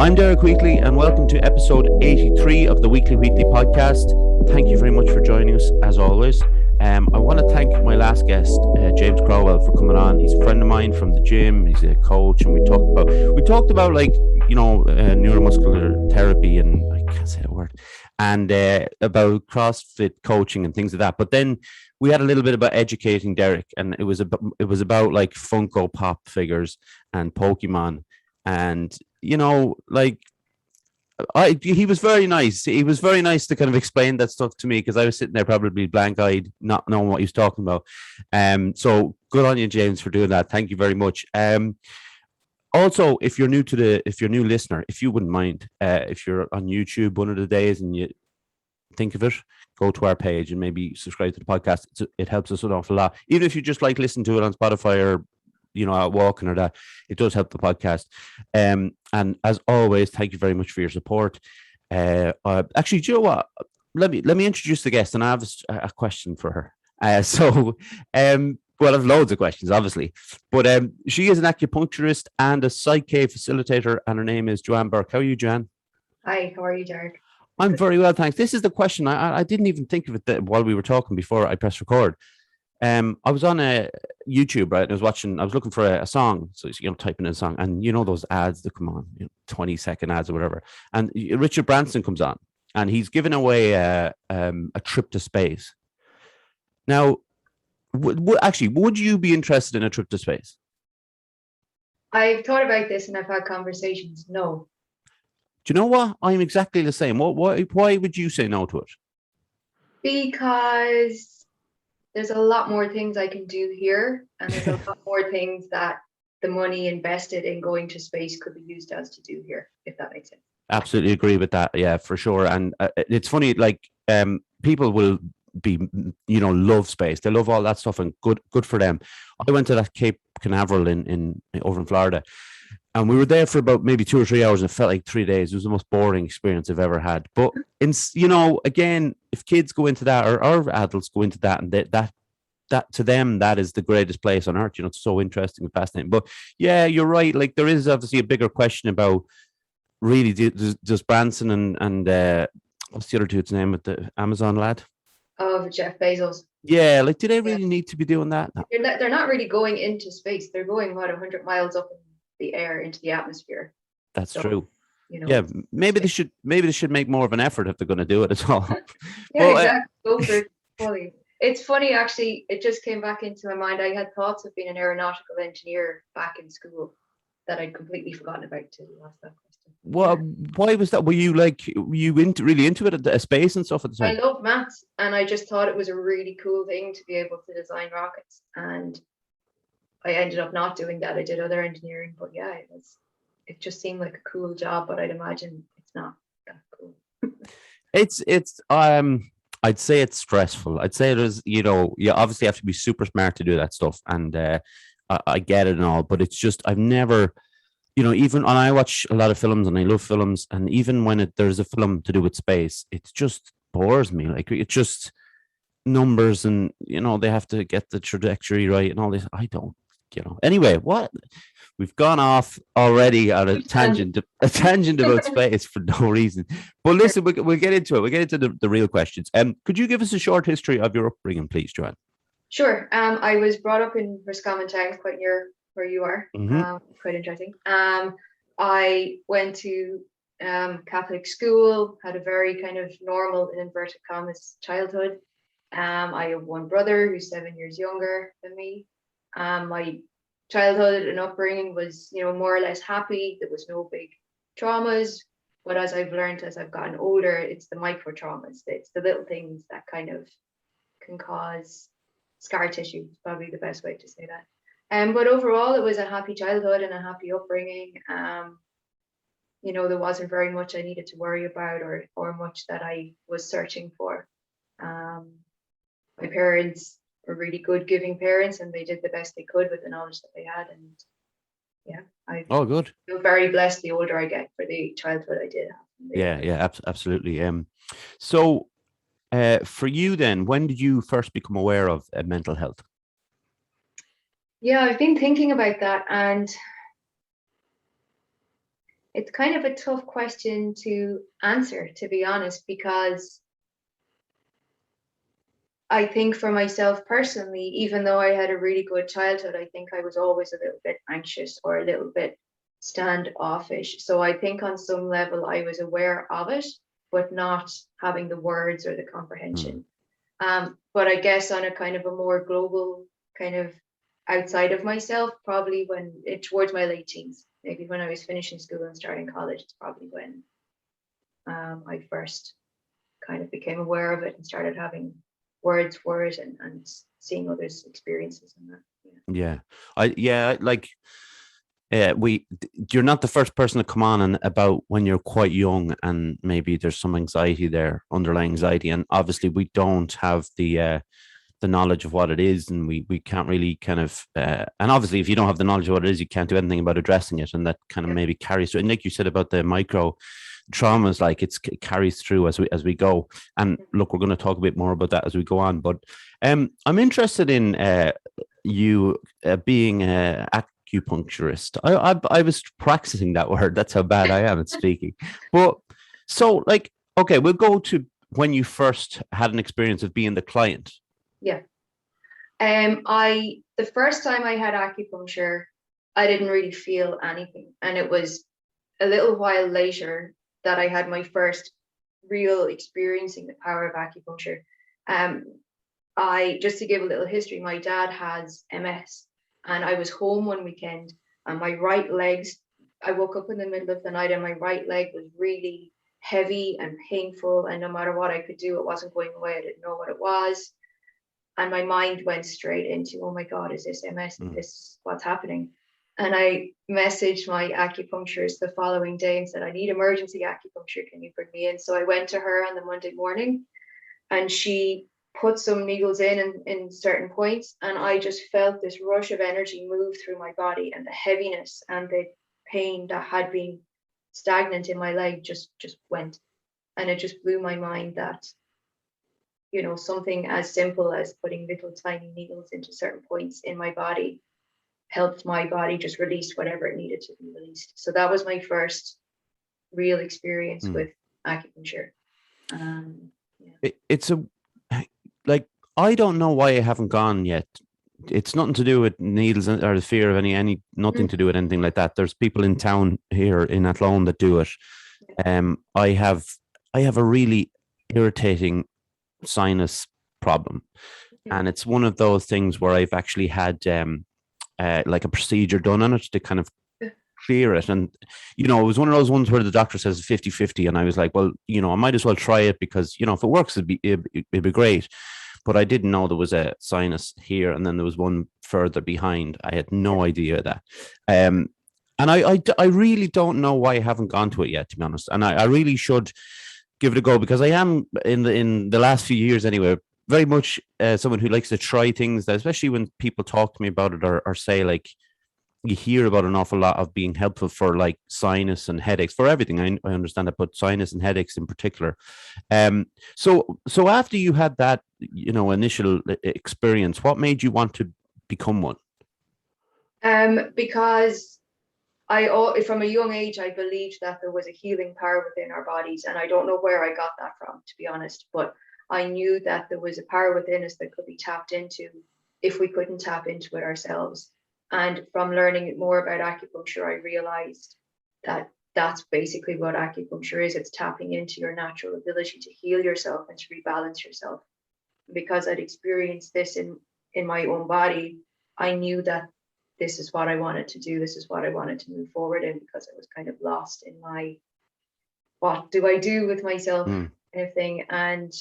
I'm Derek Wheatley, and welcome to episode 83 of the Wheatley podcast. Thank you very much for joining us, as always. I want to thank my last guest, James Crowell, for coming on. He's a friend of mine from the gym. He's a coach, and we talked about neuromuscular therapy, and I can't say that word, and about CrossFit coaching and things like that. But then we had a little bit about educating Derek, and it was about like Funko Pop figures and Pokemon. And he was very nice. He was very nice to kind of explain that stuff to me, because I was sitting there probably blank-eyed, not knowing what he was talking about. So good on you, James, for doing that. Thank you very much. Also, if you're new listener, if you wouldn't mind, if you're on YouTube one of the days and you think of it, go to our page and maybe subscribe to the podcast. It helps us an awful lot. Even if you just like listen to it on Spotify or out walking or that, it does help the podcast. And as always, thank you very much for your support. Actually, do you know what? Let me introduce the guest, and I have a question for her. Well, I have loads of questions, obviously, but she is an acupuncturist and a PSYCH-K facilitator, and her name is Joanne Burke. How are you, Joanne? Hi, how are you, Derek? I'm very well, thanks. This is the question. I didn't even think of it while we were talking before I pressed record. I was on YouTube, right? And I was looking for a song. So, typing in a song, and those ads that come on, 20-second ads or whatever. And Richard Branson comes on, and he's giving away a trip to space. Now, would you be interested in a trip to space? I've thought about this and I've had conversations. No. Do you know what? I'm exactly the same. Why would you say no to it? Because there's a lot more things I can do here, and there's a lot more things that the money invested in going to space could be used as to do here, if that makes sense. Absolutely agree with that. Yeah, for sure. And it's funny, people will be, love space. They love all that stuff, and good for them. I went to that Cape Canaveral in over in Florida, and we were there for about maybe 2 or 3 hours, and it felt like 3 days. It was the most boring experience I've ever had. But again, if kids go into that, or adults go into that, and that to them, that is the greatest place on earth. It's so interesting and fascinating. But yeah, you're right. Like, there is obviously a bigger question about, really, does Branson and what's the other dude's name with the Amazon lad? Oh, Jeff Bezos. Yeah, do they really need to be doing that? No. They're not really going into space. They're going 100 miles up in the air into the atmosphere. That's true. Yeah, maybe they should make more of an effort if they're going to do it at all. Yeah, exactly. Go for it fully. It's funny, actually. It just came back into my mind. I had thoughts of being an aeronautical engineer back in school that I'd completely forgotten about till you asked that question. Well, why was that? Were you really into it, at space and stuff at the time? I love maths, and I just thought it was a really cool thing to be able to design rockets. And I ended up not doing that. I did other engineering, but yeah, it just seemed like a cool job, but I'd imagine it's not that cool. I'd say it's stressful. I'd say there's, you obviously have to be super smart to do that stuff, and I get it and all, but it's just, I've never, even when I watch a lot of films, and I love films, and even when there's a film to do with space, it just bores me. Like, it's just numbers, and they have to get the trajectory right and all this. I don't. Anyway, we've gone off already on a tangent about space for no reason. But listen, we'll get into it. We'll get into the real questions. Could you give us a short history of your upbringing, please, Joanne? Sure. I was brought up in Roscommon Town, quite near where you are. Mm-hmm. Quite interesting. I went to Catholic school, had a very kind of normal, in inverted commas, childhood. I have one brother who's 7 years younger than me. My childhood and upbringing was, more or less happy. There was no big traumas, but as I've learned as I've gotten older, it's the micro traumas. It's the little things that kind of can cause scar tissue. Is probably the best way to say that. But overall, it was a happy childhood and a happy upbringing. There wasn't very much I needed to worry about, or much that I was searching for. My parents were really good giving parents, and they did the best they could with the knowledge that they had. And yeah, I good. feel very blessed the older I get for the childhood I did have. Yeah, absolutely. So for you then, when did you first become aware of mental health? Yeah, I've been thinking about that, and It's kind of a tough question to answer, to be honest, because I think for myself personally, even though I had a really good childhood, I think I was always a little bit anxious or a little bit standoffish. So I think on some level I was aware of it, but not having the words or the comprehension. But I guess on a kind of a more global kind of outside of myself, probably towards my late teens, maybe when I was finishing school and starting college, it's probably when I first kind of became aware of it and started having words for it and seeing others' experiences and that. You're not the first person to come on and about when you're quite young and maybe there's some anxiety there, underlying anxiety, and obviously we don't have the knowledge of what it is, and we can't really kind of and obviously if you don't have the knowledge of what it is, you can't do anything about addressing it, and that kind of maybe carries through. And like you said about the micro traumas, like it carries through as we go. And look, we're going to talk a bit more about that as we go on, but I'm interested in you being a acupuncturist. I was practicing that word. That's how bad I am at speaking. But so, like, okay, we'll go to when you first had an experience of being the client. Yeah. The first time I had acupuncture, I didn't really feel anything, and it was a little while later that I had my first real experiencing the power of acupuncture. Just to give a little history, my dad has MS, and I was home one weekend, and my right legs, I woke up in the middle of the night and my right leg was really heavy and painful, and no matter what I could do, it wasn't going away. I didn't know what it was. And my mind went straight into, oh my God, is this MS? Is this what's happening? And I messaged my acupuncturist the following day and said, I need emergency acupuncture. Can you bring me in? So I went to her on the Monday morning, and she put some needles in certain points. And I just felt this rush of energy move through my body, and the heaviness and the pain that had been stagnant in my leg just went. And it just blew my mind that, you know, something as simple as putting little tiny needles into certain points in my body helped my body just release whatever it needed to be released. So that was my first real experience with acupuncture. It's like, I don't know why I haven't gone yet. It's nothing to do with needles or the fear of nothing to do with anything like that. There's people in town here in Athlone that do it. I have a really irritating sinus problem, and it's one of those things where I've actually had like a procedure done on it to kind of clear it. And, you know, it was one of those ones where the doctor says 50-50. And I was like, well, you know, I might as well try it because, you know, if it works, it'd be great. But I didn't know there was a sinus here, and then there was one further behind. I had no idea that. And I really don't know why I haven't gone to it yet, to be honest. And I really should give it a go, because I am in the last few years anyway, very much someone who likes to try things, that, especially when people talk to me about it or say, like, you hear about an awful lot of being helpful for like sinus and headaches, for everything. I understand that, but sinus and headaches in particular. So after you had that, you know, initial experience, what made you want to become one? Because from a young age, I believed that there was a healing power within our bodies, and I don't know where I got that from, to be honest, but I knew that there was a power within us that could be tapped into if we couldn't tap into it ourselves. And from learning more about acupuncture, I realized that that's basically what acupuncture is. It's tapping into your natural ability to heal yourself and to rebalance yourself. Because I'd experienced this in my own body, I knew that this is what I wanted to do. This is what I wanted to move forward in, because I was kind of lost in my, what do I do with myself kind of thing. And,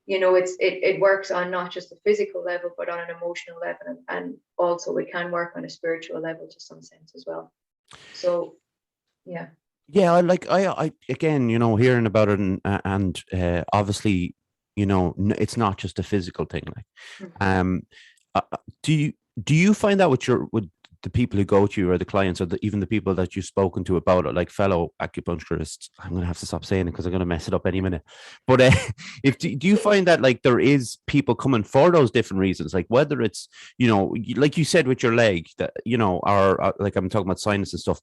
you know, it works on not just a physical level, but on an emotional level. And also it can work on a spiritual level to some sense as well. So, yeah. Yeah, I again, you know, hearing about it and obviously, you know, it's not just a physical thing. Like, do you find that with the people who go to you, or the clients, or even the people that you've spoken to about it, like fellow acupuncturists? I'm going to have to stop saying it because I'm going to mess it up any minute. But do you find that, like, there is people coming for those different reasons, like whether it's, you know, like you said with your leg, that, you know, or like I'm talking about sinus and stuff,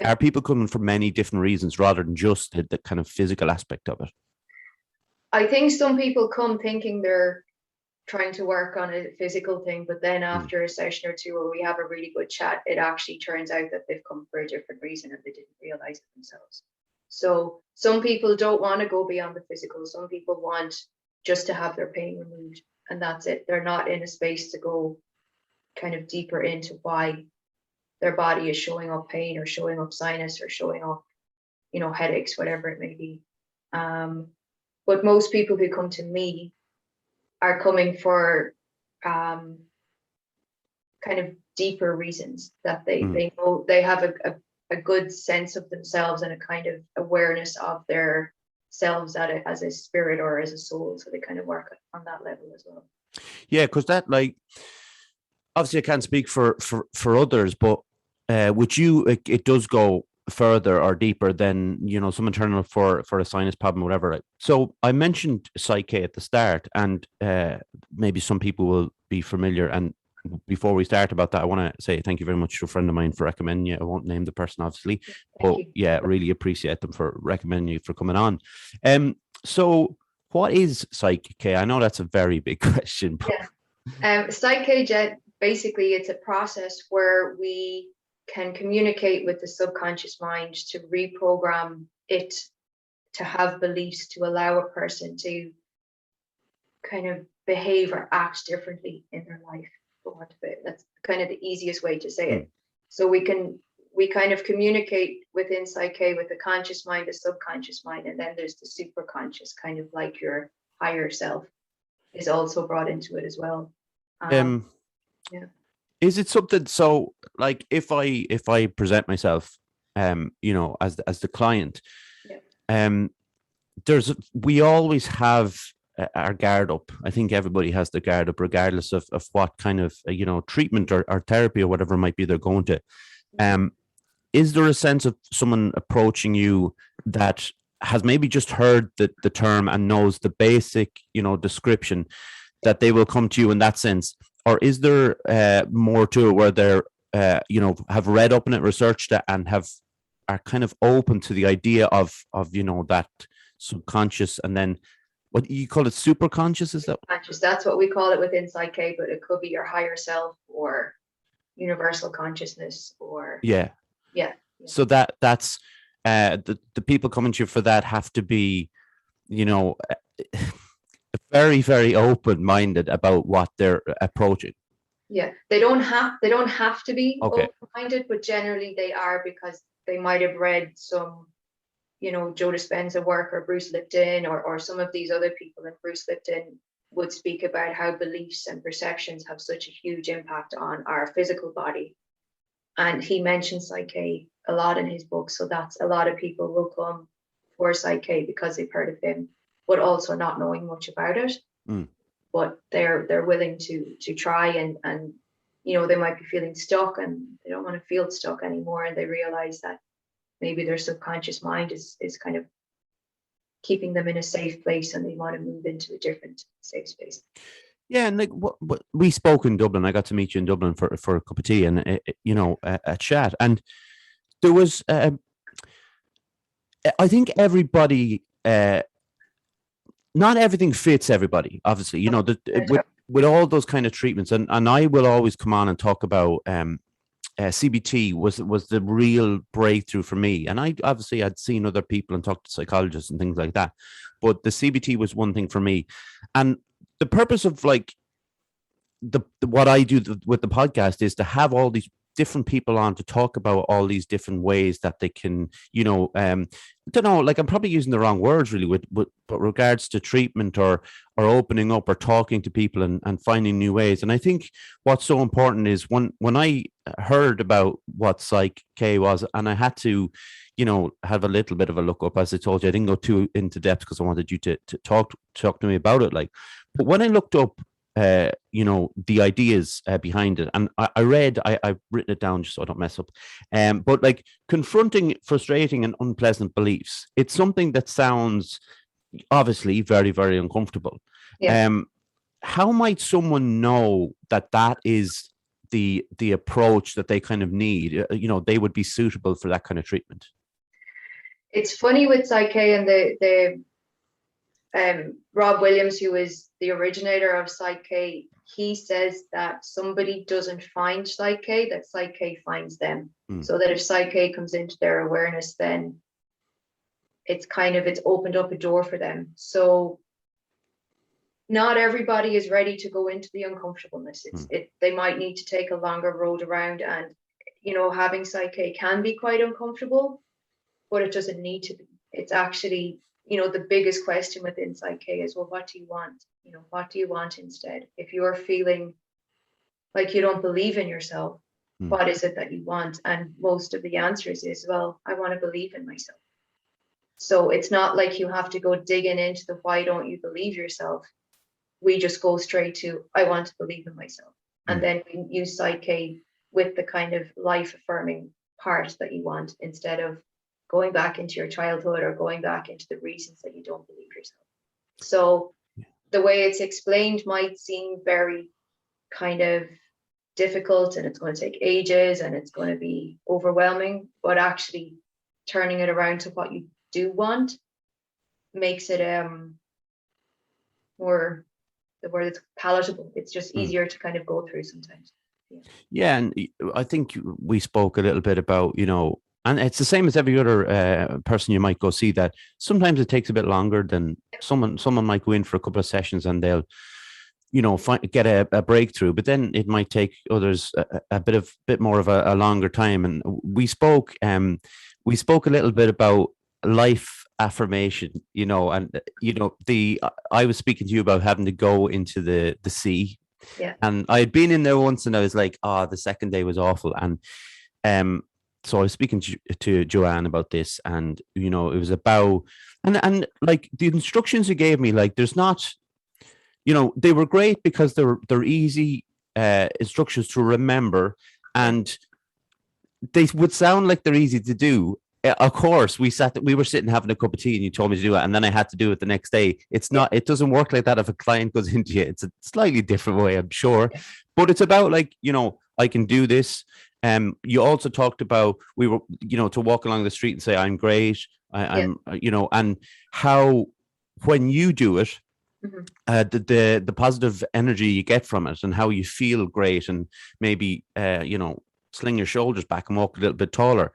Are people coming for many different reasons rather than just the kind of physical aspect of it? I think some people come thinking they're trying to work on a physical thing, but then after a session or two where we have a really good chat, it actually turns out that they've come for a different reason and they didn't realize it themselves. So some people don't want to go beyond the physical. Some people want just to have their pain removed, and that's it. They're not in a space to go kind of deeper into why their body is showing up pain or showing up sinus or showing up, headaches, whatever it may be. But most people who come to me are coming for kind of deeper reasons, that they know they have a good sense of themselves and a kind of awareness of their selves as a spirit or as a soul. So they kind of work on that level as well. Yeah, because that, like, obviously I can't speak for others, but with you, it does go further or deeper than, someone turning up for a sinus problem or whatever. Right? So I mentioned PSYCH-K at the start, and maybe some people will be familiar. And before we start about that, I want to say thank you very much to a friend of mine for recommending you. I won't name the person, obviously, but yeah, really appreciate them for recommending you for coming on. So what is PSYCH-K? I know that's a very big question. But... Yeah. PSYCH-K, basically, it's a process where we can communicate with the subconscious mind to reprogram it to have beliefs to allow a person to kind of behave or act differently in their life. That's kind of the easiest way to say it. So we kind of communicate within PSYCH-K with the conscious mind, the subconscious mind, and then there's the superconscious, kind of like your higher self is also brought into it as well. Yeah. Is it something, so like if I present myself as the client, we always have our guard up. I think everybody has the guard up regardless of what kind of treatment or therapy or whatever might be they're going to. Is there a sense of someone approaching you that has maybe just heard the term and knows the basic description, that they will come to you in that sense? Or is there more to it where they're, have read up on it, researched it, and are kind of open to the idea of that subconscious, and then what you call it, superconscious? Is that? Conscious. That's what we call it within PSYCH-K, but it could be your higher self or universal consciousness or yeah. So that's the people coming to you for that have to be, very, very open-minded about what they're approaching. Yeah, they don't have to be open-minded, but generally they are, because they might have read some, Joe Dispenza work or Bruce Lipton or some of these other people. And Bruce Lipton would speak about how beliefs and perceptions have such a huge impact on our physical body. And he mentions PSYCH-K a lot in his book. So that's a lot of people will come for PSYCH-K because they've heard of him, but also not knowing much about it. But they're willing to try and they might be feeling stuck and they don't want to feel stuck anymore, and they realize that maybe their subconscious mind is kind of keeping them in a safe place, and they want to move into a different safe space. Yeah, and like what we spoke in Dublin. I got to meet you in Dublin for a cup of tea and a chat, and there was I think everybody. Not everything fits everybody, obviously, with all those kind of treatments. And I will always come on and talk about CBT was the real breakthrough for me. And I obviously had seen other people and talked to psychologists and things like that. But the CBT was one thing for me. And the purpose of like what I do with the podcast is to have all these different people on to talk about all these different ways that they can, I don't know, like I'm probably using the wrong words really with regards to treatment or opening up or talking to people and finding new ways. And I think what's so important is when I heard about what PSYCH-K was, and I had to, have a little bit of a look up, as I told you, I didn't go too into depth because I wanted you to talk to me about it. Like, but when I looked up the ideas behind it, and I've written it down just so I don't mess up, but like confronting frustrating and unpleasant beliefs, it's something that sounds obviously very, very uncomfortable. How might someone know that is the approach that they kind of need, they would be suitable for that kind of treatment? It's funny with PSYCH-K, and the Rob Williams, who is the originator of PSYCH-K, he says that somebody doesn't find PSYCH-K, that PSYCH-K finds them. So that if PSYCH-K comes into their awareness, then it's opened up a door for them. So not everybody is ready to go into the uncomfortableness. They might need to take a longer road around, and having PSYCH-K can be quite uncomfortable, but it doesn't need to be. It's actually, the biggest question within PSYCH-K is, well, what do you want? What do you want instead? If you're feeling like you don't believe in yourself, what is it that you want? And most of the answers is, well, I want to believe in myself. So it's not like you have to go digging into the why don't you believe yourself. We just go straight to, I want to believe in myself. And then we use PSYCH-K with the kind of life affirming part that you want, instead of going back into your childhood or going back into the reasons that you don't believe yourself. So the way it's explained might seem very kind of difficult, and it's going to take ages and it's going to be overwhelming, but actually turning it around to what you do want makes it more, the word is palatable. It's just easier to kind of go through sometimes. Yeah, and I think we spoke a little bit about, and it's the same as every other person you might go see, that sometimes it takes a bit longer than someone might go in for a couple of sessions and they'll, get a breakthrough, but then it might take others a bit more of a longer time. And we spoke a little bit about life affirmation, and I was speaking to you about having to go into the sea. Yeah. And I had been in there once, and I was like, the second day was awful. And so I was speaking to Joanne about this, and it was about, and like the instructions you gave me, like there's not, they were great because they're easy instructions to remember, and they would sound like they're easy to do. Of course, we were sitting having a cup of tea, and you told me to do it, and then I had to do it the next day. It's not, it doesn't work like that if a client goes into you. It's a slightly different way, I'm sure, but it's about like, I can do this. You also talked about, we were, to walk along the street and say, I'm great. I'm, and how, when you do it, the positive energy you get from it, and how you feel great, and maybe, sling your shoulders back and walk a little bit taller.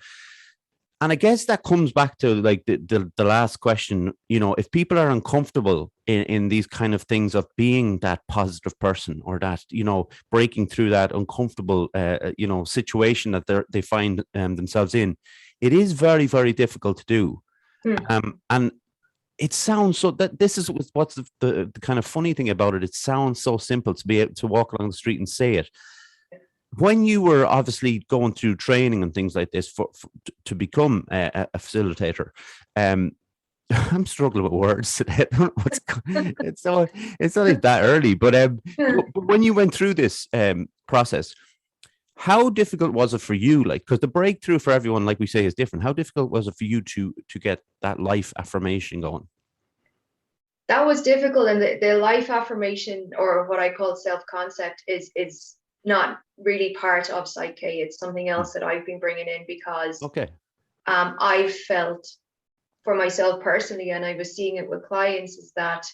And I guess that comes back to like the last question, if people are uncomfortable in these kind of things of being that positive person, or that, breaking through that uncomfortable, situation that they find themselves in, it is very, very difficult to do. And it sounds so, that this is what's the kind of funny thing about it. It sounds so simple to be able to walk along the street and say it. When you were obviously going through training and things like this to become a facilitator, I'm struggling with words today. I don't know it's not even that early, but when you went through this process, how difficult was it for you? Like, because the breakthrough for everyone, like we say, is different. How difficult was it for you to get that life affirmation going? That was difficult, and the life affirmation, or what I call self-concept, is not really part of PSYCH-K. It's something else that I've been bringing in, because I felt for myself personally, and I was seeing it with clients, is that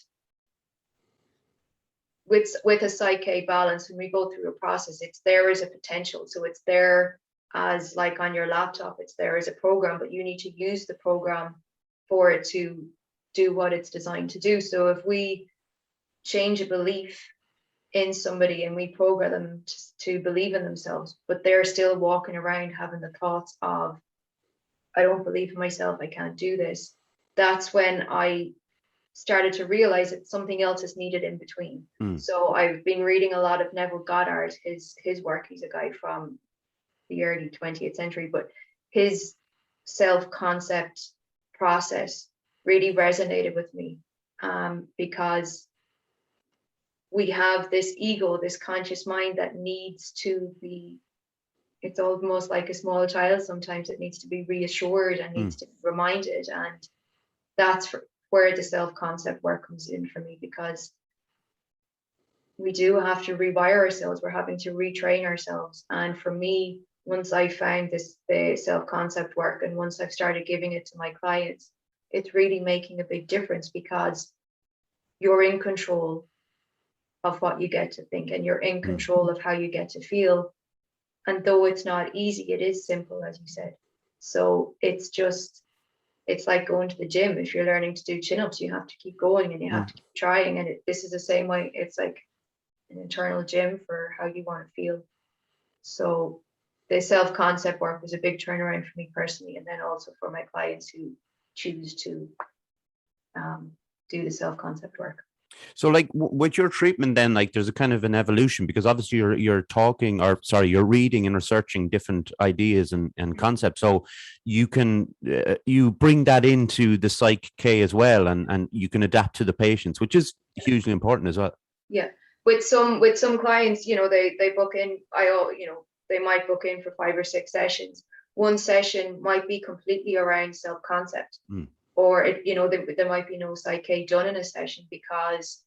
with a PSYCH-K balance, when we go through a process, it's there as a potential. So it's there as, like on your laptop, it's there as a program, but you need to use the program for it to do what it's designed to do. So if we change a belief in somebody and we program them to believe in themselves, but they're still walking around having the thoughts of, I don't believe in myself, I can't do this, that's when I started to realize that something else is needed in between. So I've been reading a lot of Neville Goddard, his work. He's a guy from the early 20th century, but his self-concept process really resonated with me, because we have this ego, this conscious mind that needs to be, it's almost like a small child. Sometimes it needs to be reassured and needs to be reminded. And that's where the self-concept work comes in for me, because we do have to rewire ourselves. We're having to retrain ourselves. And for me, once I found the self-concept work, and once I've started giving it to my clients, it's really making a big difference, because you're in control of what you get to think, and you're in control of how you get to feel. And though it's not easy, it is simple, as you said. So it's like going to the gym. If you're learning to do chin-ups, you have to keep going and you have to keep trying. And this is the same way. It's like an internal gym for how you want to feel. So the self-concept work was a big turnaround for me personally, and then also for my clients who choose to do the self-concept work. So like with your treatment then, like there's a kind of an evolution, because obviously you're reading and researching different ideas and concepts. So you can you bring that into the PSYCH-K as well, and you can adapt to the patients, which is hugely important as well. Yeah. With some clients, they book in, they might book in for 5 or 6 sessions. One session might be completely around self-concept. Or there might be no PSYCH-K done in a session, because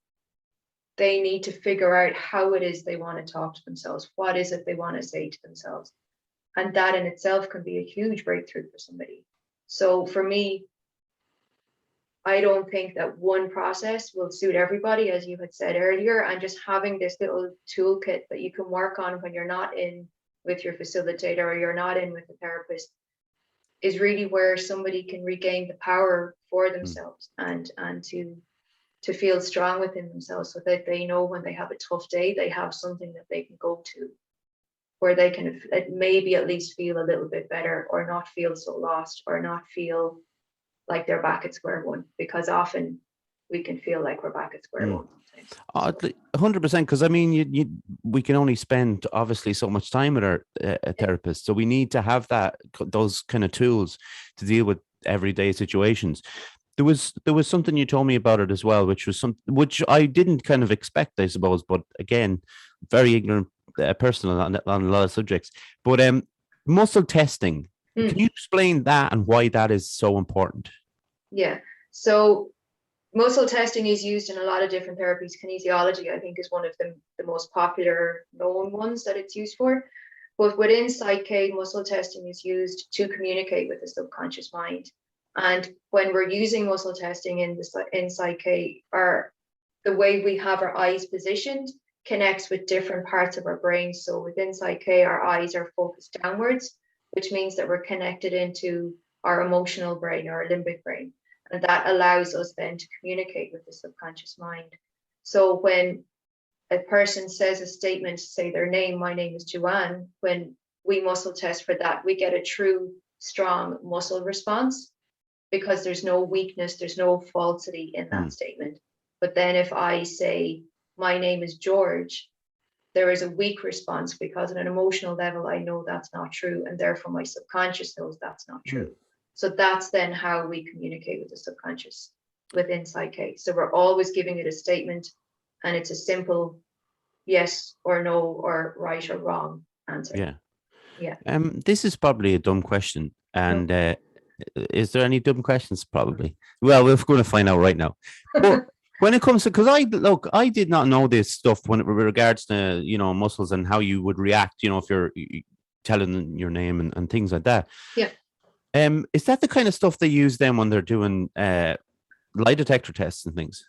they need to figure out how it is they want to talk to themselves. What is it they want to say to themselves? And that in itself can be a huge breakthrough for somebody. So for me, I don't think that one process will suit everybody, as you had said earlier. And just having this little toolkit that you can work on when you're not in with your facilitator or you're not in with a therapist is really where somebody can regain the power for themselves and to feel strong within themselves, so that they know when they have a tough day, they have something that they can go to, where they can maybe at least feel a little bit better, or not feel so lost, or not feel like they're back at square one, because often we can feel like we're back at square one. 100%, because I mean, we can only spend obviously so much time with our therapist, so we need to have those kind of tools to deal with everyday situations. There was something you told me about it as well, which which I didn't kind of expect, I suppose, but again, very ignorant person on a lot of subjects. But muscle testing. Can you explain that and why that is so important? Yeah. So muscle testing is used in a lot of different therapies. Kinesiology, I think, is one of the most popular known ones that it's used for. But within PSYCH-K, muscle testing is used to communicate with the subconscious mind. And when we're using muscle testing in PSYCH-K, the way we have our eyes positioned connects with different parts of our brain. So within PSYCH-K, our eyes are focused downwards, which means that we're connected into our emotional brain, our limbic brain. And that allows us then to communicate with the subconscious mind. So when a person says a statement, say their name, my name is Joanne, when we muscle test for that, we get a true, strong muscle response, because there's no weakness, there's no falsity in that statement. But then if I say, my name is George, there is a weak response, because on an emotional level, I know that's not true. And therefore my subconscious knows that's not true. So that's then how we communicate with the subconscious within PSYCH-K. So we're always giving it a statement, and it's a simple yes or no, or right or wrong answer. Yeah. This is probably a dumb question. And is there any dumb questions? Probably. Well, we're going to find out right now. But when it comes to, because I did not know this stuff when it regards to, muscles and how you would react, if you're telling your name and things like that. Yeah. Is that the kind of stuff they use then when they're doing lie detector tests and things?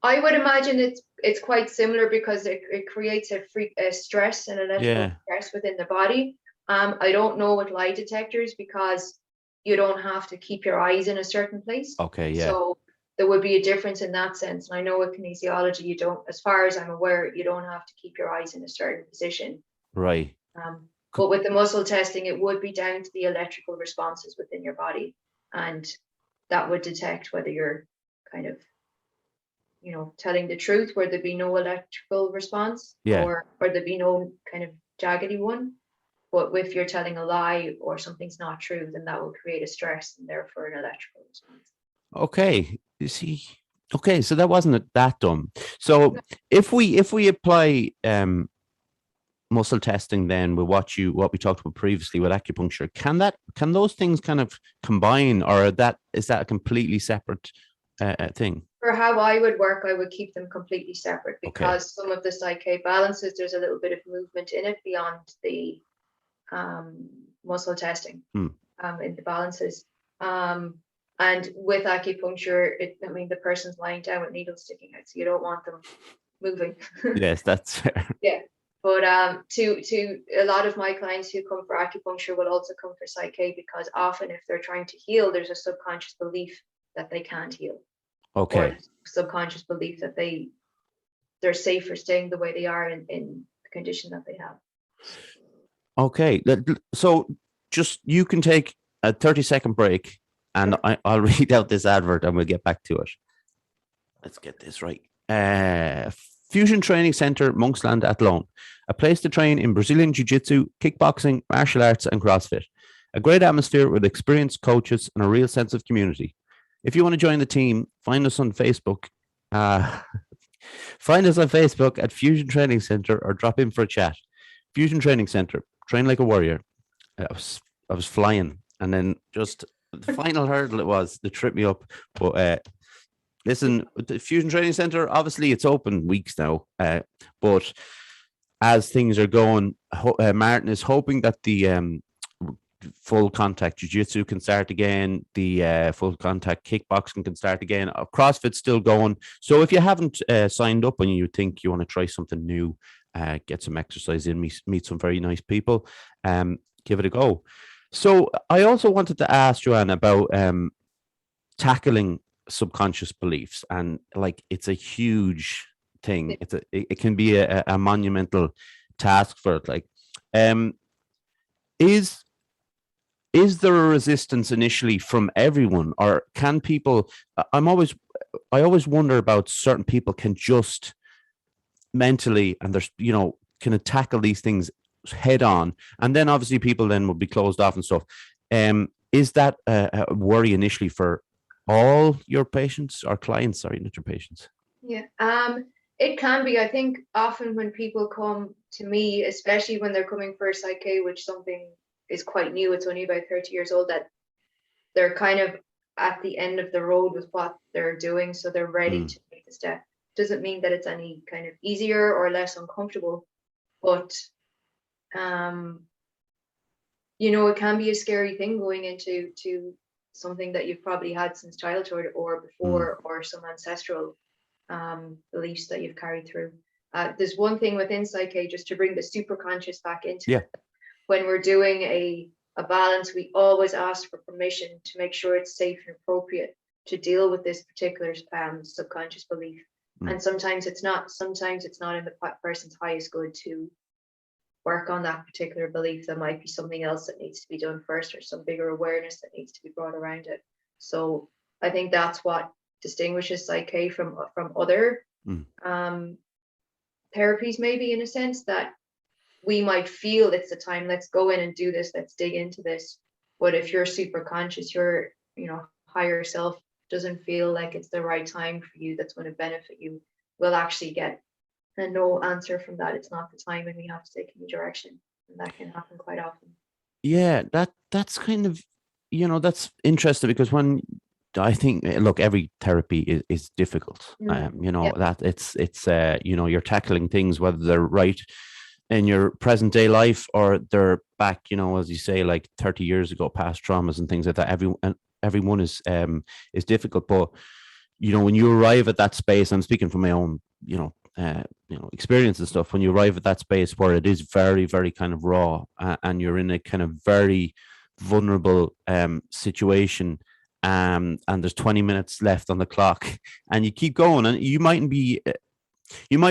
I would imagine it's quite similar, because it creates a stress and electrical stress within the body. I don't know with lie detectors, because you don't have to keep your eyes in a certain place. Okay, yeah. So there would be a difference in that sense. And I know with kinesiology, you don't, as far as I'm aware, you don't have to keep your eyes in a certain position. Right. But with the muscle testing, it would be down to the electrical responses within your body. And that would detect whether you're kind of, telling the truth, where there'd be no electrical response, or there'd be no kind of jaggedy one. But if you're telling a lie or something's not true, then that will create a stress and therefore an electrical response. Okay. You see, okay, so that wasn't that dumb. So if we apply muscle testing then with what we talked about previously with acupuncture, can those things kind of combine, or is that a completely separate thing? For how I would work, I would keep them completely separate, Okay. because some of the PSYCH-K balances, there's a little bit of movement in it beyond the muscle testing in the balances. And with acupuncture, the person's lying down with needles sticking out, so you don't want them moving. Yes, that's fair. Yeah. But to a lot of my clients who come for acupuncture will also come for PSYCH-K, because often if they're trying to heal, there's a subconscious belief that they can't heal. Okay. Or subconscious belief that they're safer staying the way they are in the condition that they have. Okay. So just, you can take a 30-second break, and I'll read out this advert and we'll get back to it. Let's get this right. Fusion Training Center, Monksland, Athlone. A place to train in Brazilian Jiu-Jitsu, kickboxing, martial arts, and CrossFit. A great atmosphere with experienced coaches and a real sense of community. If you want to join the team, find us on Facebook. Find us on Facebook at Fusion Training Center, or drop in for a chat. Fusion Training Center. Train like a warrior. I was flying, and then just the final hurdle it was to trip me up. But listen, the Fusion Training Center, obviously it's open weeks now, but as things are going, Martin is hoping that the full contact jiu-jitsu can start again, the full contact kickboxing can start again, CrossFit's still going. So if you haven't signed up and you think you want to try something new, get some exercise in, meet some very nice people, give it a go. So I also wanted to ask Joanne about tackling subconscious beliefs, and like, it's a huge thing. It can be a monumental task for it. Like, is there a resistance initially from everyone, or can people? I always wonder about certain people can just mentally, and there's, can tackle these things head on, and then obviously people then will be closed off and stuff. Is that a worry initially for all your patients or clients? Sorry, not your patients. Yeah, it can be. I think often when people come to me, especially when they're coming for a PSYCH-K, which something is quite new, it's only about 30 years old, that they're kind of at the end of the road with what they're doing, so they're ready to make the step. Doesn't mean that it's any kind of easier or less uncomfortable, but it can be a scary thing going into something that you've probably had since childhood or before, or some ancestral beliefs that you've carried through. There's one thing within PSYCH-K, just to bring the superconscious back into it. When we're doing a balance, we always ask for permission to make sure it's safe and appropriate to deal with this particular subconscious belief. And sometimes it's not in the person's highest good to work on that particular belief. There might be something else that needs to be done first, or some bigger awareness that needs to be brought around it. So I think that's what distinguishes PSYCH-K from other therapies, maybe, in a sense, that we might feel it's the time, let's go in and do this, let's dig into this. But if you're super conscious, your higher self doesn't feel like it's the right time for you, that's going to benefit you, we'll actually get a no answer from that. It's not the time, and we have to take a new direction. And that can happen quite often. Yeah, that's kind of, that's interesting, because when I think, look, every therapy is difficult. That it's you're tackling things, whether they're right in your present day life or they're back, as you say, like 30 years ago, past traumas and things like that. Everyone is difficult, but when you arrive at that space, I'm speaking from my own experience and stuff, when you arrive at that space where it is very, very kind of raw, and you're in a kind of very vulnerable situation, and there's 20 minutes left on the clock, and you keep going, and you might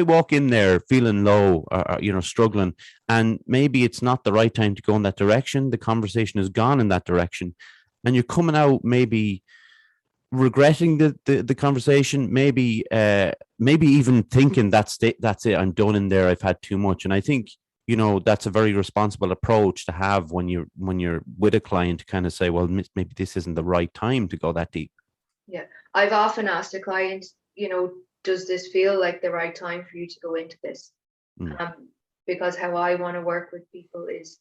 walk in there feeling low, or struggling, and maybe it's not the right time to go in that direction. The conversation has gone in that direction, and you're coming out maybe regretting the conversation, maybe even thinking that's it, I'm done in there, I've had too much. And I think that's a very responsible approach to have when you're with a client, to kind of say, well, maybe this isn't the right time to go that deep. Yeah, I've often asked a client, does this feel like the right time for you to go into this? Because how I want to work with people is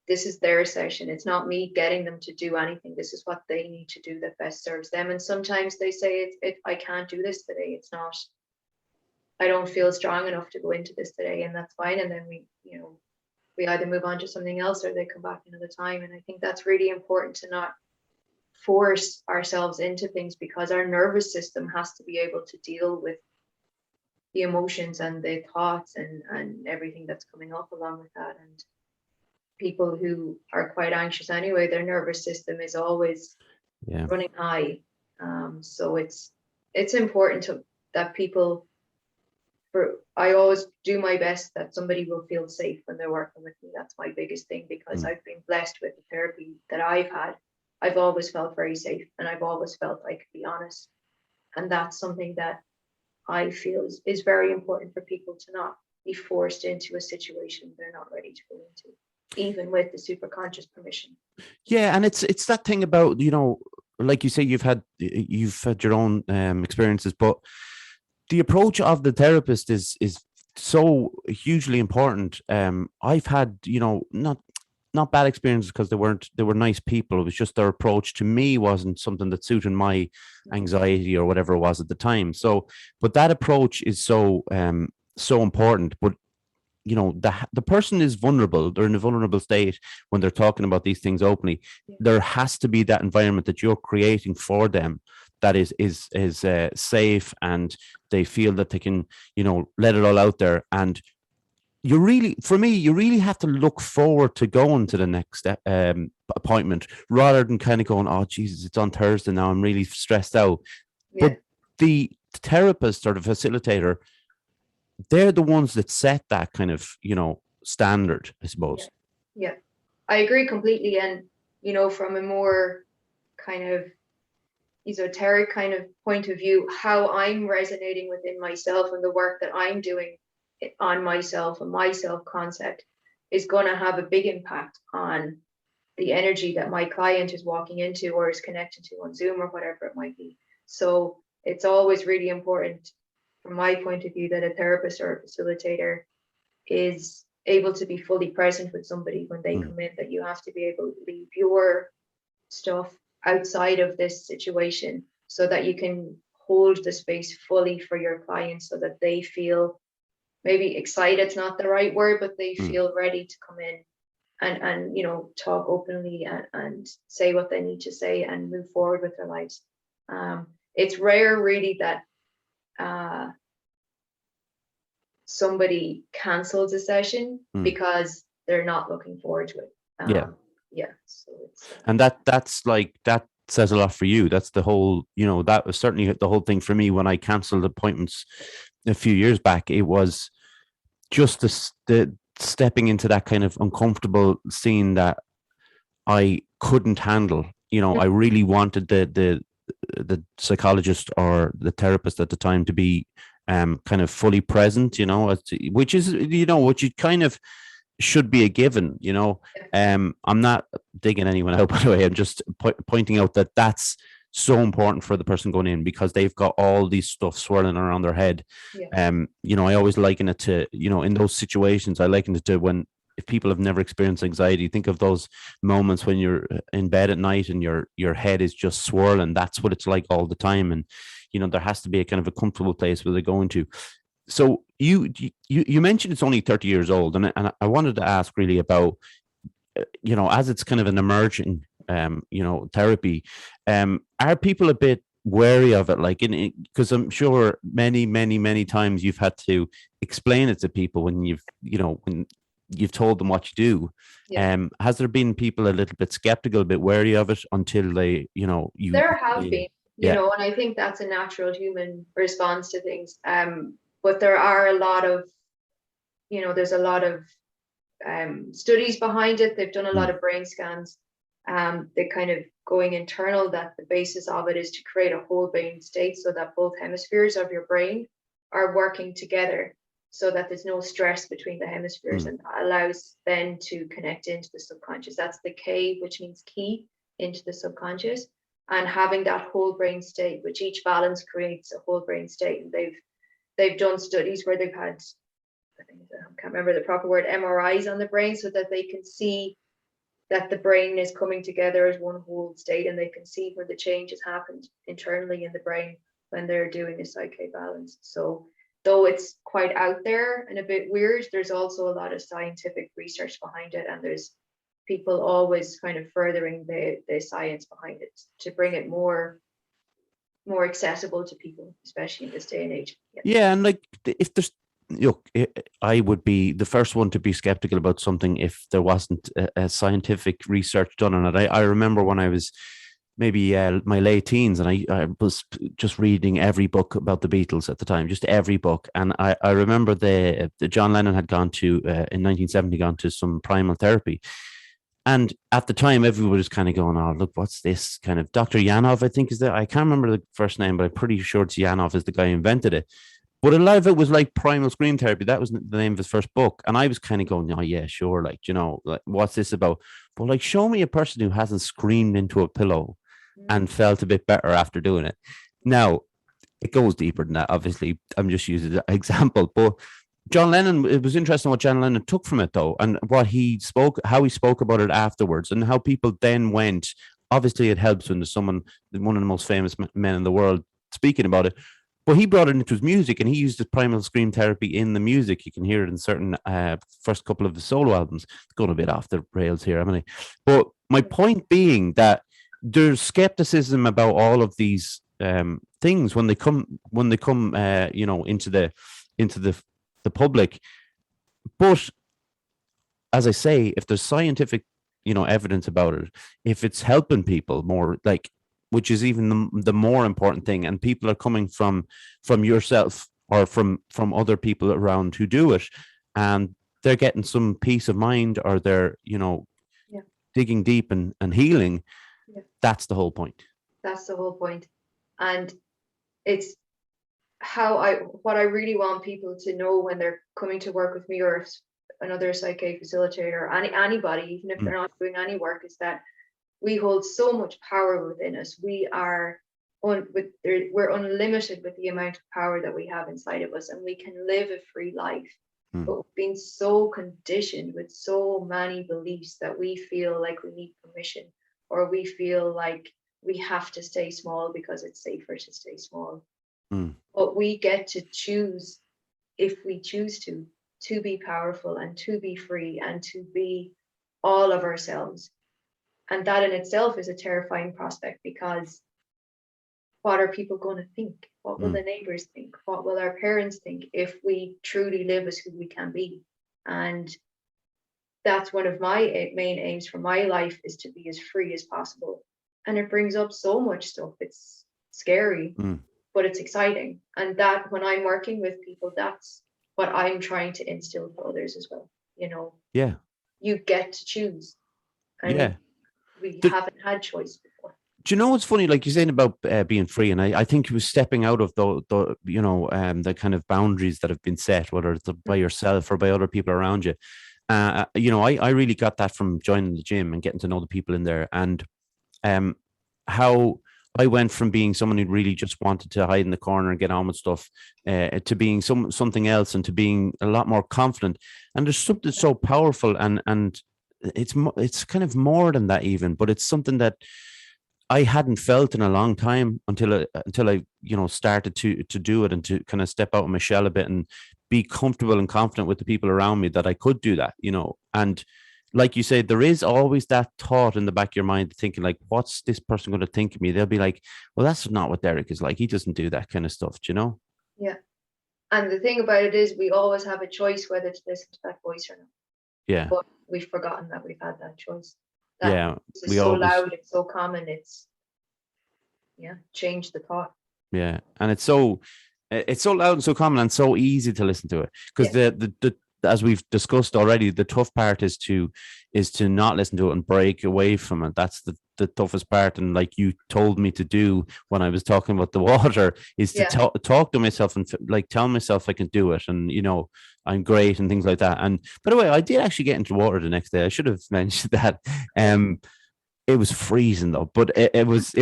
this is their session. It's not me getting them to do anything. This is what they need to do that best serves them. And sometimes they say, I can't do this today. It's not, I don't feel strong enough to go into this today, and that's fine. And then we either move on to something else or they come back another time. And I think that's really important, to not force ourselves into things, because our nervous system has to be able to deal with the emotions and the thoughts and everything that's coming up along with that. And people who are quite anxious anyway, their nervous system is always running high. So it's important that people, I always do my best that somebody will feel safe when they're working with me. That's my biggest thing, because I've been blessed with the therapy that I've had. I've always felt very safe, and I've always felt I could be honest. And that's something that I feel is very important for people, to not be forced into a situation they're not ready to go into, even with the superconscious permission. Yeah, and it's that thing about, like you say, you've had your own experiences, but the approach of the therapist is so hugely important. I've had, not bad experiences, because they were nice people. It was just their approach to me wasn't something that suited my anxiety or whatever it was at the time. So, but that approach is so important. But the person is vulnerable. They're in a vulnerable state when they're talking about these things openly. There has to be that environment that you're creating for them that is safe, and they feel that they can, let it all out there. And you really have to look forward to going to the next appointment, rather than kind of going, oh Jesus, it's on Thursday now, I'm really stressed out. But the therapist or the facilitator, they're the ones that set that kind of, standard, I suppose. Yeah, I agree completely. And, from a more kind of esoteric kind of point of view, how I'm resonating within myself and the work that I'm doing on myself and my self-concept is going to have a big impact on the energy that my client is walking into or is connected to on Zoom or whatever it might be. So it's always really important, from my point of view, that a therapist or a facilitator is able to be fully present with somebody when they come in, that you have to be able to leave your stuff outside of this situation so that you can hold the space fully for your clients, so that they feel, maybe excited's not the right word, but they feel ready to come in and talk openly and say what they need to say and move forward with their lives. It's rare really that somebody cancels a session because they're not looking forward to it. So it's, and that's like, that says a lot for you. That's the whole, that was certainly the whole thing for me when I canceled appointments a few years back. It was just the stepping into that kind of uncomfortable scene that I couldn't handle. I really wanted the psychologist or the therapist at the time to be kind of fully present, which is, what you kind of should be a given. I'm not digging anyone out, by the way. I'm just pointing out that that's so important for the person going in, because they've got all these stuff swirling around their head. I always liken it to, in those situations, I liken it to if people have never experienced anxiety, think of those moments when you're in bed at night and your head is just swirling. That's what it's like all the time. And, there has to be a kind of a comfortable place where they're going to. So you mentioned it's only 30 years old. And I wanted to ask really about, as it's kind of an emerging, therapy, are people a bit wary of it? Like, because I'm sure many times you've had to explain it to people when you've told them what you do. Has there been people a little bit skeptical, a bit wary of it until they, there have been, and I think that's a natural human response to things. But there are a lot of, there's a lot of studies behind it. They've done a lot of brain scans. They're kind of going internal, that the basis of it is to create a whole brain state, so that both hemispheres of your brain are working together, so that there's no stress between the hemispheres, and that allows then to connect into the subconscious. That's the K, which means key, into the subconscious, and having that whole brain state, which each balance creates a whole brain state. And they've done studies where they've had, I can't remember the proper word, MRIs on the brain, so that they can see that the brain is coming together as one whole state, and they can see where the change has happened internally in the brain when they're doing a PSYCH-K balance. So though it's quite out there and a bit weird, there's also a lot of scientific research behind it, and there's people always kind of furthering the science behind it to bring it more accessible to people, especially in this day and age. Yeah, and like if there's, look, I would be the first one to be skeptical about something if there wasn't a scientific research done on it. I remember when I was maybe my late teens, and I was just reading every book about the Beatles at the time, just every book. And I remember the John Lennon had gone to in 1970 gone to some primal therapy. And at the time, everybody was kind of going, "Oh, look, what's this?" Kind of Dr. Yanov, I think is I can't remember the first name, but I'm pretty sure it's Yanov is the guy who invented it. But a lot of it was like primal scream therapy. That was the name of his first book. And I was kind of going, "Oh, yeah, sure. Like, you know, like, what's this about?" But like, show me a person who hasn't screamed into a pillow and felt a bit better after doing it. Now, it goes deeper than that. Obviously, I'm just using an example, but John Lennon, it was interesting what John Lennon took from it, though, and what he spoke, how he spoke about it afterwards, and how people then went. Obviously, it helps when there's someone, one of the most famous men in the world, speaking about it. But he brought it into his music, and he used the primal scream therapy in the music. You can hear it in certain first couple of his solo albums. It's going a bit off the rails here, haven't I? But my point being that there's skepticism about all of these things when they come, you know, into the public. But as I say, if there's scientific, you know, evidence about it, if it's helping people more, like, which is even the more important thing, and people are coming from yourself or from other people around who do it, and they're getting some peace of mind, or they're, you know, digging deep and healing. That's the whole point. That's the whole point. And it's what I really want people to know when they're coming to work with me, or another PSYCH-K facilitator, or anybody, even if they're not doing any work, is that we hold so much power within us. We're unlimited with the amount of power that we have inside of us, and we can live a free life. But we've been so conditioned with so many beliefs that we feel like we need permission, or we feel like we have to stay small because it's safer to stay small. But we get to choose, if we choose to be powerful and to be free and to be all of ourselves. And that in itself is a terrifying prospect, because what are people going to think? What will the neighbors think? What will our parents think if we truly live as who we can be? And that's one of my main aims for my life, is to be as free as possible. And it brings up so much stuff. It's scary, but it's exciting. And that when I'm working with people, that's what I'm trying to instill for others as well. You know, you get to choose. And we haven't had choice before. Do you know what's funny? Like you're saying about being free, and I think it was stepping out of the you know, the kind of boundaries that have been set, whether it's by yourself or by other people around you. You know, I really got that from joining the gym and getting to know the people in there, and how I went from being someone who really just wanted to hide in the corner and get on with stuff to being something else, and to being a lot more confident. And there's something so powerful, and it's kind of more than that even, but it's something that I hadn't felt in a long time until I you know, started to do it, and to kind of step out of my shell a bit and be comfortable and confident with the people around me that I could do that, you know. And like you said, there is always that thought in the back of your mind thinking, like, what's this person going to think of me? They'll be like, well, that's not what Derek is like. He doesn't do that kind of stuff, do you know? Yeah. And the thing about it is, we always have a choice whether to listen to that voice or not. Yeah. But we've forgotten that we've had that choice. It's so loud, it's so common, it's change the thought. Yeah. And it's so loud and so common and so easy to listen to it, because the as we've discussed already, the tough part is to not listen to it and break away from it. That's the toughest part. And like you told me to do when I was talking about the water, is to talk to myself and like tell myself I can do it, and you know, I'm great and things like that. And by the way, I did actually get into water the next day. I should have mentioned that. It was freezing though, but it was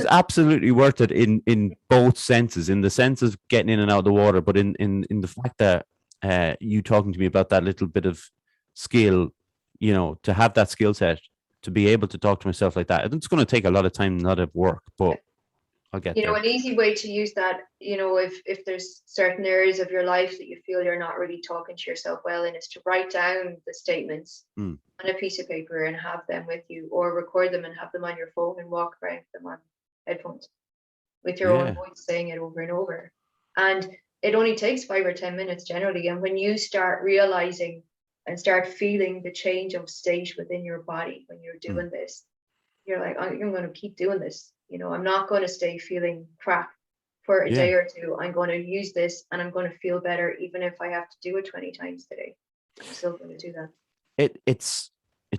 absolutely worth it in both senses, in the sense of getting in and out of the water, but in the fact that you talking to me about that little bit of skill, you know, to have that skill set to be able to talk to myself like that. It's going to take a lot of time, not at work, but I'll get there. An easy way to use that, if there's certain areas of your life that you feel you're not really talking to yourself well in, is to write down the statements on a piece of paper and have them with you, or record them and have them on your phone and walk around with them on headphones with your own voice saying it over and over. And it only takes 5 or 10 minutes generally. And when you start realizing and start feeling the change of state within your body when you're doing this, you're like, I'm going to keep doing this. I'm not going to stay feeling crap for a day or two. I'm going to use this and I'm going to feel better, even if I have to do it 20 times today. I'm still going to do that. It's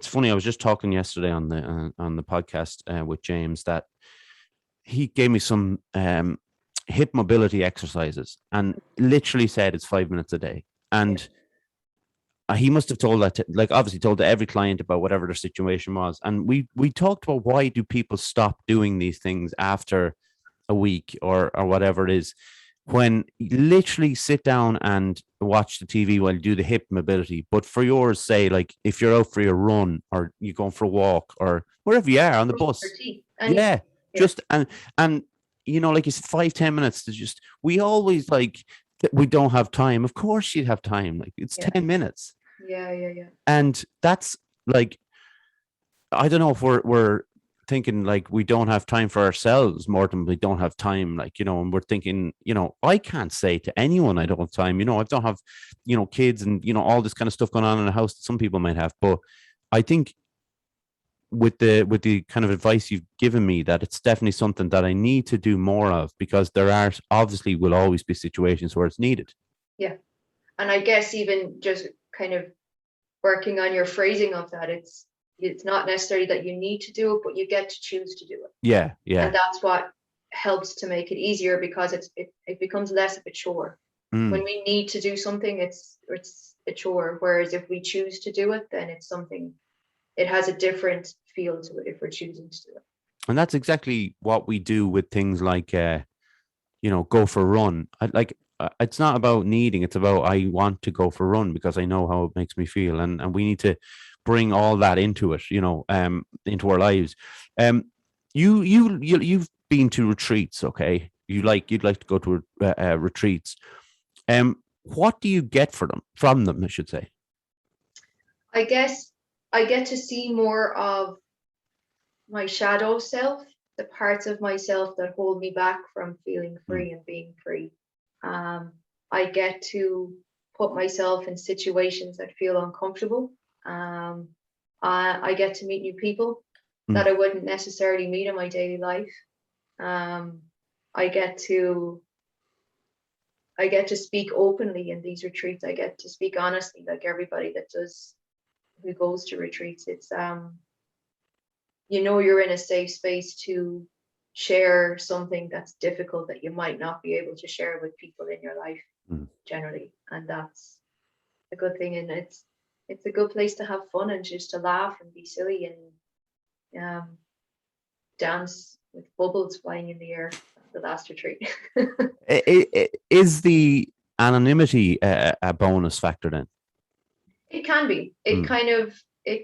funny. I was just talking yesterday on the podcast with James, that he gave me some hip mobility exercises and literally said it's 5 minutes a day. And he must have told that obviously told to every client about whatever their situation was. And we talked about, why do people stop doing these things after a week or whatever it is, when you literally sit down and watch the TV while you do the hip mobility. But for yours, say, like, if you're out for your run or you're going for a walk or wherever you are on the bus, just and like you said, 5-10 minutes to just, we always we don't have time. Of course you'd have time. Like, it's 10 minutes. Yeah. And that's like, I don't know if we're thinking like we don't have time for ourselves more than we don't have time, and we're thinking, I can't say to anyone I don't have time. I don't have, kids and, all this kind of stuff going on in the house that some people might have. But I think with the kind of advice you've given me, that it's definitely something that I need to do more of, because there are obviously will always be situations where it's needed. Yeah. And I guess even just kind of working on your phrasing of that, it's not necessarily that you need to do it, but you get to choose to do it. Yeah. And that's what helps to make it easier, because it becomes less of a chore. When we need to do something, it's a chore. Whereas if we choose to do it, then it's something, it has a different feel to it if we're choosing to do it. And that's exactly what we do with things like, go for a run. It's not about needing, it's about, I want to go for a run because I know how it makes me feel. And we need to bring all that into it, into our lives. You've been to retreats, okay? You'd like to go to retreats. What do you get from them, I should say? I guess I get to see more of my shadow self, the parts of myself that hold me back from feeling free and being free. I get to put myself in situations that feel uncomfortable. I get to meet new people that I wouldn't necessarily meet in my daily life. I get to speak openly in these retreats. I get to speak honestly, like everybody who goes to retreats. It's you're in a safe space to share something that's difficult that you might not be able to share with people in your life generally, and that's a good thing. And it's a good place to have fun and just to laugh and be silly and dance with bubbles flying in the air. The last retreat. Is the anonymity a bonus factor then? It can be. It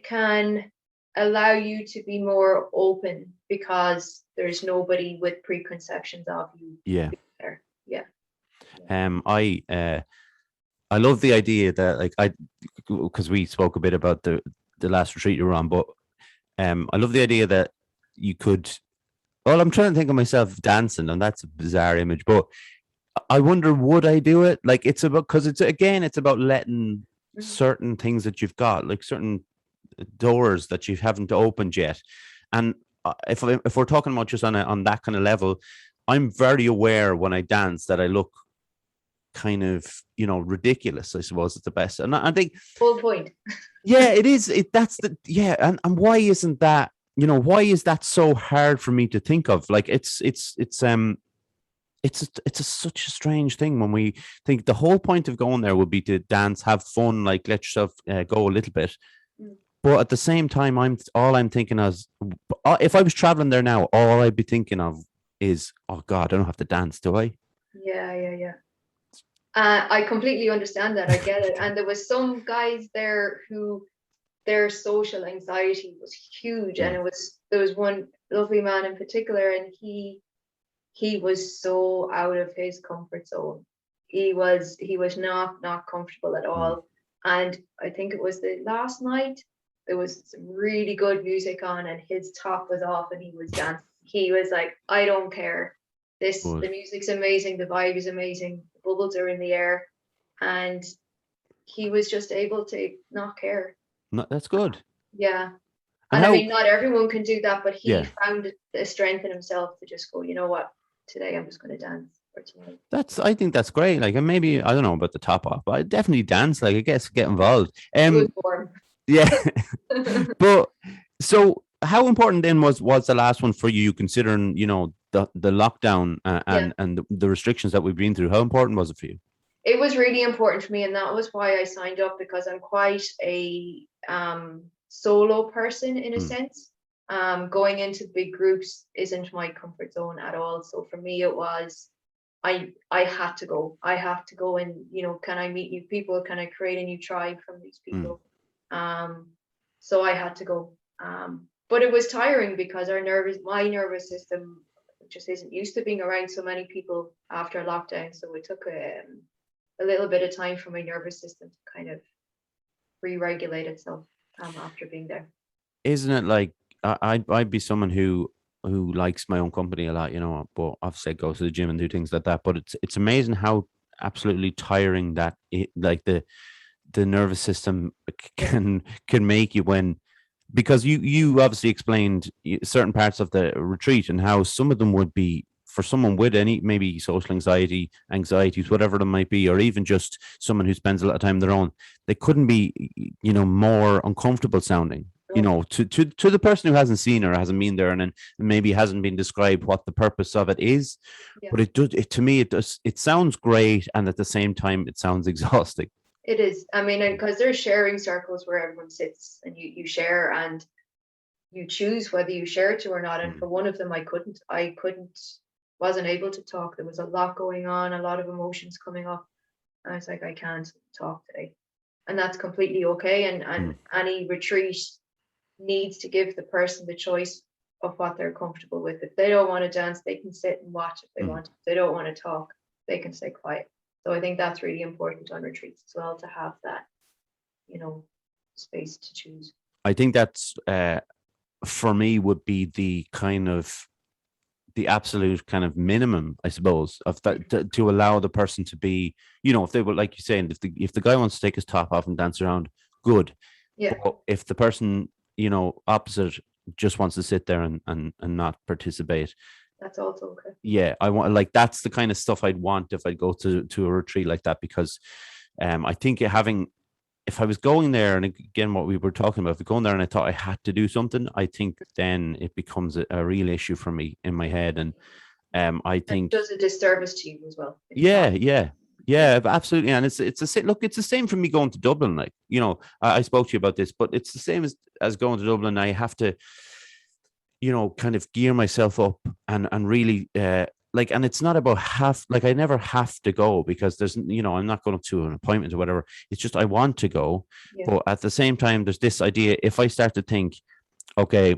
can allow you to be more open because there's nobody with preconceptions of you. Yeah. There. Yeah. I love the idea that because we spoke a bit about the last retreat you were on, but I love the idea that you could. Well, I'm trying to think of myself dancing, and that's a bizarre image, but I wonder, would I do it? Like, it's about, because it's about letting certain things that you've got, like certain doors that you haven't opened yet. And if we're talking about just on that kind of level, I'm very aware when I dance that I look kind of, ridiculous, I suppose it's the best. And I think full point. Yeah, it is. And why isn't that? Why is that so hard for me to think of? Like, it's such a strange thing when we think the whole point of going there would be to dance, have fun, like let yourself go a little bit. But at the same time, I'm thinking as if I was traveling there now, all I'd be thinking of is, oh God, I don't have to dance, do I? Yeah. I completely understand that. I get it. And there was some guys there who their social anxiety was huge. And there was one lovely man in particular, and he was so out of his comfort zone. He was not comfortable at all. And I think it was the last night, there was some really good music on, and his top was off and he was dancing. He was like, I don't care. The music's amazing, the vibe is amazing, the bubbles are in the air. And he was just able to not care. No, that's good. Yeah. And I mean, not everyone can do that, but he found the strength in himself to just go, you know what, today I'm just going to dance. I think that's great. Like, and maybe, I don't know about the top off, but I definitely dance. Like, I guess get involved. Yeah. But so how important then was the last one for you, considering, you know, the lockdown and the restrictions that we've been through? How important was it for you? It was really important for me, and that was why I signed up, because I'm quite a solo person in a sense. Going into big groups isn't my comfort zone at all. So for me, it was I had to go. I have to go, and you know, can I meet new people? Can I create a new tribe from these people? So I had to go. But it was tiring because my nervous system just isn't used to being around so many people after lockdown. So it took a little bit of time for my nervous system to kind of re-regulate itself after being there. Isn't it like I'd be someone who likes my own company a lot, you know, but obviously I go to the gym and do things like that. But it's amazing how absolutely tiring that like the nervous system can make you, because you obviously explained certain parts of the retreat and how some of them would be for someone with any maybe social anxieties, whatever it might be, or even just someone who spends a lot of time on their own, they couldn't be, you know, more uncomfortable sounding, you know, to the person who hasn't seen or hasn't been there, and then maybe hasn't been described what the purpose of it is. But to me, it sounds great, and at the same time, it sounds exhausting. It is. I mean, because there's sharing circles where everyone sits and you share, and you choose whether you share to or not. And for one of them, wasn't able to talk. There was a lot going on, a lot of emotions coming up. I was like, I can't talk today. And that's completely okay. And any retreat needs to give the person the choice of what they're comfortable with. If they don't want to dance, they can sit and watch if they want. If they don't want to talk, they can stay quiet. So I think that's really important on retreats as well, to have that, you know, space to choose. I think that's for me would be the absolute kind of minimum, I suppose, of that, to allow the person to be, you know, if they were, like you saying, if the guy wants to take his top off and dance around, good. Yeah. But if the person, you know, opposite just wants to sit there and not participate, that's also okay. Yeah, I want, like, that's the kind of stuff I'd want if I'd go to a retreat like that, because I think if I was going there, and again, what we were talking about, if I going there and I thought I had to do something, I think then it becomes a real issue for me in my head. And I think it does a disservice to you as well. Yeah, absolutely. And it's the same for me going to Dublin. Like, you know, I spoke to you about this, but it's the same as going to Dublin. I have to, you know, kind of gear myself up and really like, and it's not about I never have to go, because there's, you know, I'm not going up to an appointment or whatever. It's just I want to go. But at the same time, there's this idea, if I start to think, okay,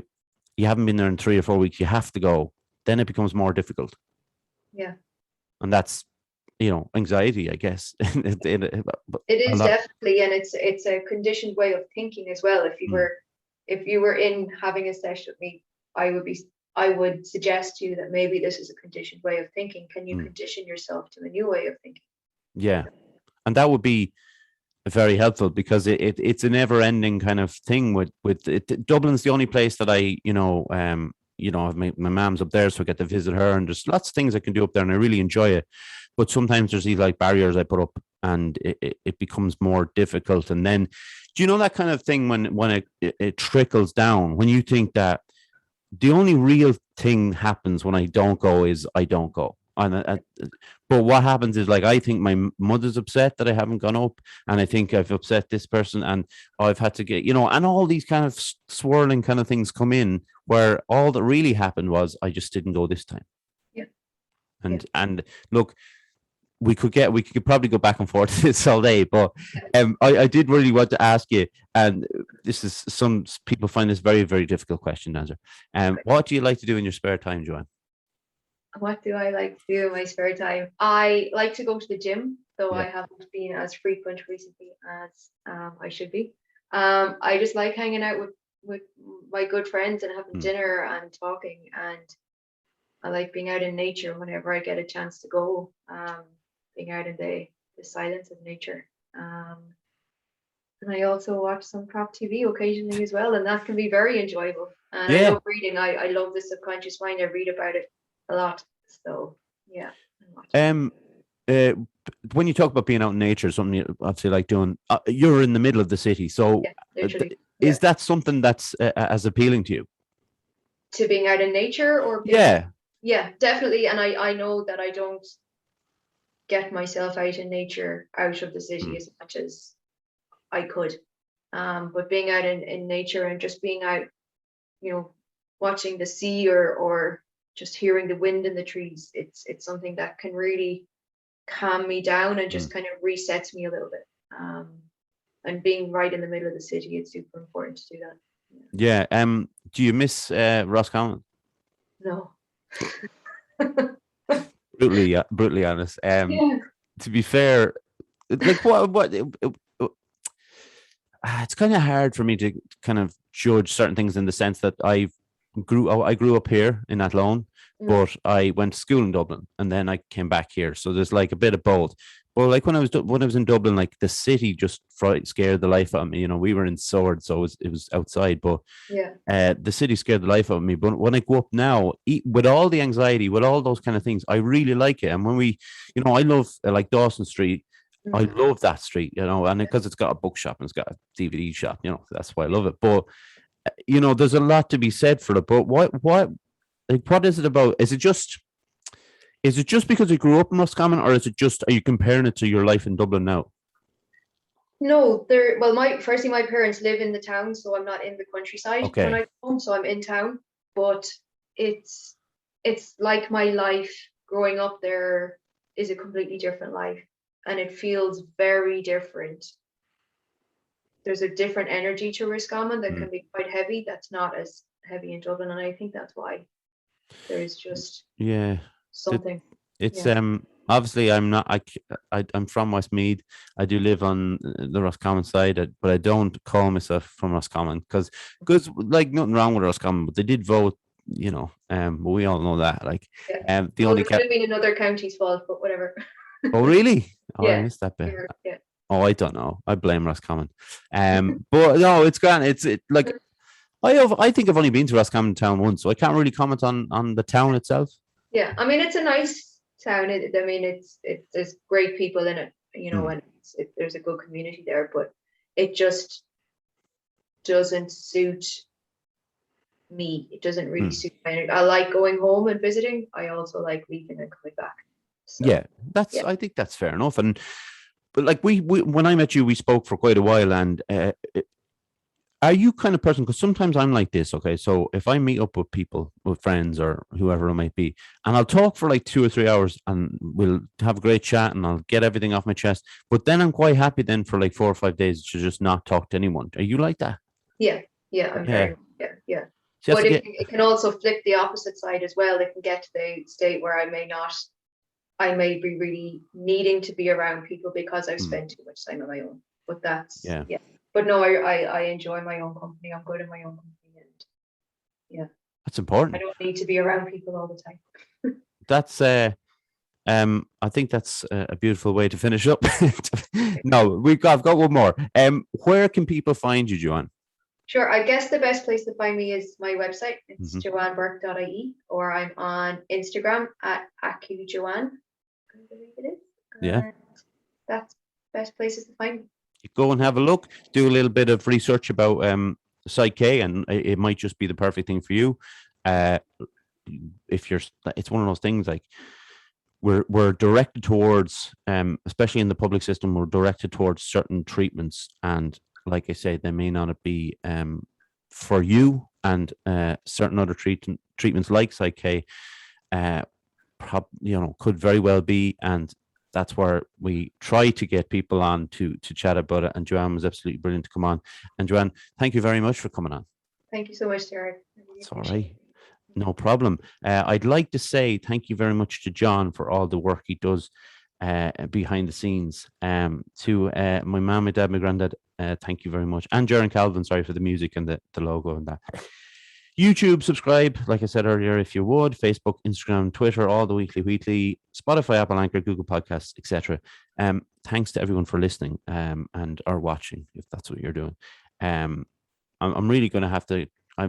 you haven't been there in 3 or 4 weeks, you have to go, then it becomes more difficult. Yeah. And that's, you know, anxiety, I guess. It is definitely, and it's a conditioned way of thinking as well. If you were in having a session with me, I would suggest to you that maybe this is a conditioned way of thinking. Can you condition yourself to a new way of thinking? Yeah. And that would be very helpful, because it's a never-ending kind of thing with it. Dublin's the only place that I, you know, my mom's up there, so I get to visit her, and there's lots of things I can do up there, and I really enjoy it. But sometimes there's these like barriers I put up, and it becomes more difficult. And then, do you know that kind of thing when it trickles down, when you think that the only real thing happens when I don't go is I don't go. But what happens is, like, I think my mother's upset that I haven't gone up, and I think I've upset this person, and I've had to get, you know, and all these kind of swirling kind of things come in, where all that really happened was I just didn't go this time. Yeah. And look, we could probably go back and forth this all day, but I did really want to ask you, and this is, some people find this very, very difficult question to answer. What do you like to do in your spare time, Joanne? What do I like to do in my spare time? I like to go to the gym, though I haven't been as frequent recently as I should be. I just like hanging out with my good friends and having dinner and talking, and I like being out in nature whenever I get a chance to go. Being out in the silence of nature. And I also watch some prop TV occasionally as well, and that can be very enjoyable. And I love reading. I love the subconscious mind. I read about it a lot. So yeah. When you talk about being out in nature, something you obviously like doing, you're in the middle of the city. So is that something that's as appealing to you? To being out in nature, or yeah, definitely. And I know that I don't get myself out in nature, out of the city as much as I could. But being out in nature and just being out, watching the sea or just hearing the wind in the trees, it's something that can really calm me down and just kind of resets me a little bit. And being right in the middle of the city, it's super important to do that. Yeah. Do you miss Roscommon? No. brutally honest. To be fair, like it's kind of hard for me to kind of judge certain things, in the sense that I grew up here in Athlone, but I went to school in Dublin and then I came back here. So there's like a bit of both. But like when I was in Dublin, like the city just scared the life out of me. We were in Sword, so it was outside, but the city scared the life out of me. But when I go up now, with all the anxiety, with all those kind of things, I really like it. And when we, I love like Dawson Street. I love that street, and because it's got a bookshop and it's got a DVD shop, that's why I love it. But there's a lot to be said for it. But what is it about? Is it just because you grew up in Roscommon, or is it just, are you comparing it to your life in Dublin now? No, my parents live in the town, so I'm not in the countryside when I come home, so I'm in town. But it's like my life growing up there is a completely different life, and it feels very different. There's a different energy to Roscommon that can be quite heavy. That's not as heavy in Dublin, and I think that's why there's just something. It's obviously I'm from Westmeath. I do live on the Roscommon side, but I don't call myself from Roscommon because like nothing wrong with Roscommon, but they did vote. But we all know that. Like, the only it could have been another county's fault, but whatever. Oh really? Oh, I missed that bit. Yeah. Oh, I don't know. I blame Roscommon. But no, it's grand. It's like I think I've only been to Roscommon town once, so I can't really comment on the town itself. Yeah, I mean it's a nice town. There's great people in it, and there's a good community there, but it just doesn't suit me. It doesn't really suit my energy. I like going home and visiting. I also like leaving and coming back. So, I think that's fair enough. But like we when I met you, we spoke for quite a while. And are you kind of person? Because sometimes I'm like this. Okay, so if I meet up with people, with friends or whoever it might be, and I'll talk for like 2 or 3 hours, and we'll have a great chat, and I'll get everything off my chest. But then I'm quite happy then for like 4 or 5 days to just not talk to anyone. Are you like that? Yeah. I'm very But it can also flip the opposite side as well. It can get to the state where I may be really needing to be around people because I've spent too much time on my own. But that's But no, I enjoy my own company. I'm good in my own company, and that's important. I don't need to be around people all the time. That's I think that's a beautiful way to finish up. No, I've got one more. Where can people find you, Joanne? Sure. I guess the best place to find me is my website. It's joanneburke.ie, or I'm on Instagram at acujoanne, I believe it is. And that's the best places to find me. You go and have a look, do a little bit of research about PSYCH-K, and it might just be the perfect thing for you. It's one of those things like we're directed towards, especially in the public system, we're directed towards certain treatments, and like I say, they may not be for you, and certain other treatments like PSYCH-K, could very well be. And that's where we try to get people on to chat about it. And Joanne was absolutely brilliant to come on. And Joanne, thank you very much for coming on. Thank you so much, Derek. It's all right. No problem. I'd like to say thank you very much to John for all the work he does behind the scenes. To my mom, my dad, my granddad, thank you very much. And Jaron Calvin, sorry for the music and the logo and that. YouTube, subscribe, like I said earlier, if you would. Facebook, Instagram, Twitter, all the Weekly Wheatley, Spotify, Apple Anchor, Google Podcasts, etc. Thanks to everyone for listening and or watching, if that's what you're doing. I'm really going to have to.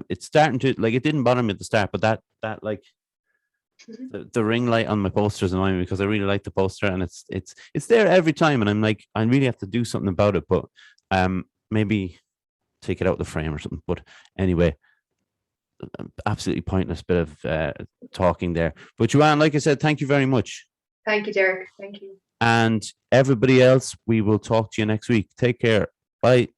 It's starting to, like, it didn't bother me at the start, but that like the ring light on my poster is annoying me because I really like the poster and it's there every time, and I'm like, I really have to do something about it, but maybe take it out of the frame or something. But anyway, absolutely pointless bit of talking there. But Joanne, like I said, thank you very much. Thank you, Derek. Thank you. And everybody else, we will talk to you next week. Take care. Bye.